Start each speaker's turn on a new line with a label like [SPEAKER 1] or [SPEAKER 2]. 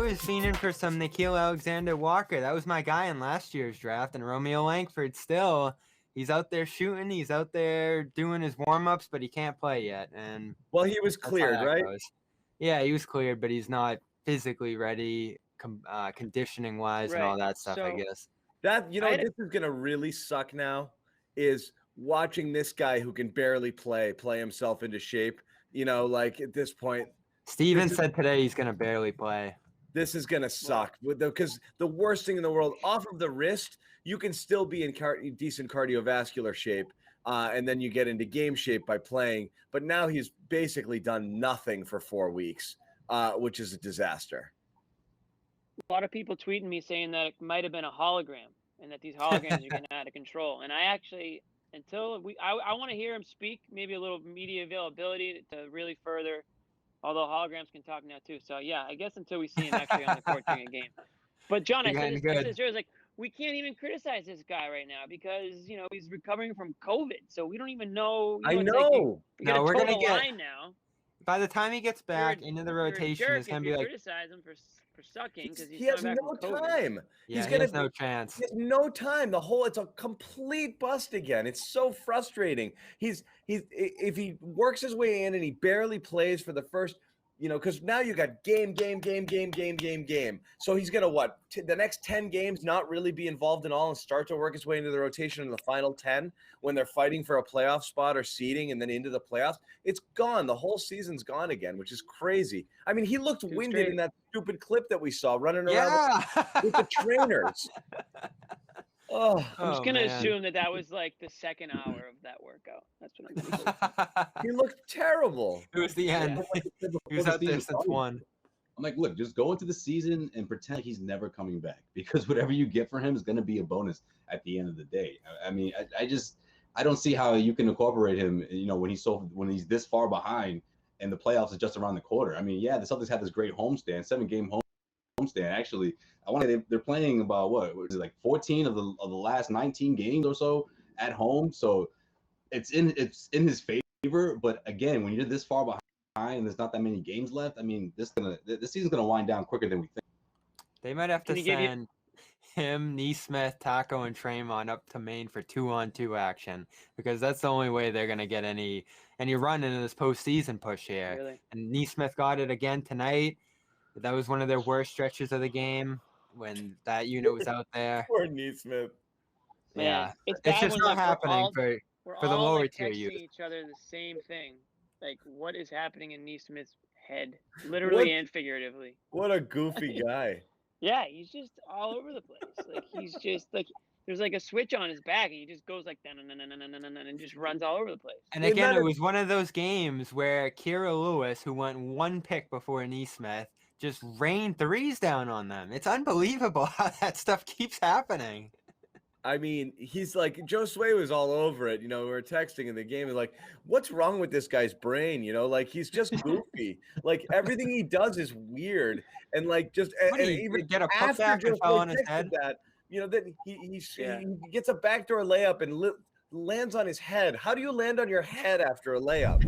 [SPEAKER 1] was fiending for some Nickeil Alexander-Walker. That was my guy in last year's draft. And Romeo Langford still, he's out there shooting. He's out there doing his warm-ups, but he can't play yet. And
[SPEAKER 2] well, he was cleared, right?
[SPEAKER 1] Goes. Yeah, he was cleared, but he's not physically ready, conditioning-wise and all that stuff, I guess.
[SPEAKER 2] That, this is going to really suck now is watching this guy who can barely play himself into shape. Like at this point.
[SPEAKER 1] Steven said today he's going to barely play.
[SPEAKER 2] This is going to suck because the worst thing in the world, off of the wrist, you can still be in decent cardiovascular shape, and then you get into game shape by playing. But now he's basically done nothing for 4 weeks, which is a disaster.
[SPEAKER 3] A lot of people tweeting me saying that it might have been a hologram and that these holograms are getting out of control. And I actually, I want to hear him speak, maybe a little media availability to really further. Although holograms can talk now too. So, yeah, I guess until we see him actually on the court during a game. But, John, I said this was like, we can't even criticize this guy right now because, he's recovering from COVID. So we don't even know.
[SPEAKER 2] I know.
[SPEAKER 3] Like we're going to get line now.
[SPEAKER 1] By the time he gets back into the rotation, it's going to be like.
[SPEAKER 3] Criticize him for sucking because
[SPEAKER 2] he has no time.
[SPEAKER 1] Yeah, he has no chance.
[SPEAKER 2] He has no time. It's a complete bust again. It's so frustrating. He's if he works his way in and he barely plays for the first, because now you got game. So he's gonna the next 10 games not really be involved in all and start to work his way into the rotation in the final 10 when they're fighting for a playoff spot or seeding and then into the playoffs. It's gone. The whole season's gone again, which is crazy. I mean, he looked winded in that stupid clip that we saw running around with the trainers.
[SPEAKER 3] I'm just going to assume that was like the second hour of that workout. That's what I'm going to
[SPEAKER 2] He looked terrible.
[SPEAKER 1] It was the end. He was out there since 1.
[SPEAKER 4] I'm like, look, just go into the season and pretend like he's never coming back because whatever you get for him is going to be a bonus at the end of the day. I mean, I don't see how you can incorporate him, when he's this far behind and the playoffs is just around the corner. I mean, yeah, the Celtics have this great homestand, 7-game homestand. Actually, I want to. They're playing about what is it, like 14 of the last 19 games or so at home. So it's in his favor. But again, when you're this far behind and there's not that many games left, I mean, this season's gonna wind down quicker than we think.
[SPEAKER 1] They might have to send him, Neesmith, Taco, and Draymond up to Maine for 2-on-2 action because that's the only way they're gonna get any run into this postseason push here.
[SPEAKER 3] Really?
[SPEAKER 1] And Neesmith got it again tonight. That was one of their worst stretches of the game when that unit was out there.
[SPEAKER 2] Poor Neesmith.
[SPEAKER 1] Yeah, it's just not happening for the lower tier units.
[SPEAKER 3] Each other the same thing. Like, what is happening in Neesmith's head, literally and figuratively?
[SPEAKER 2] What a goofy guy.
[SPEAKER 3] Yeah, he's just all over the place. Like, he's just like there's like a switch on his back, and he just goes like and just runs all over the place.
[SPEAKER 1] And again, it was one of those games where Kira Lewis, who went 1 pick before Neesmith, just rained threes down on them. It's unbelievable how that stuff keeps happening.
[SPEAKER 2] I mean, he's like, Joe Sway was all over it. We were texting in the game and like, what's wrong with this guy's brain? Like, he's just goofy. Like, everything he does is weird. And like, and even
[SPEAKER 1] get a putback and fell on his head.
[SPEAKER 2] That, then he gets a backdoor layup and lands on his head. How do you land on your head after a layup?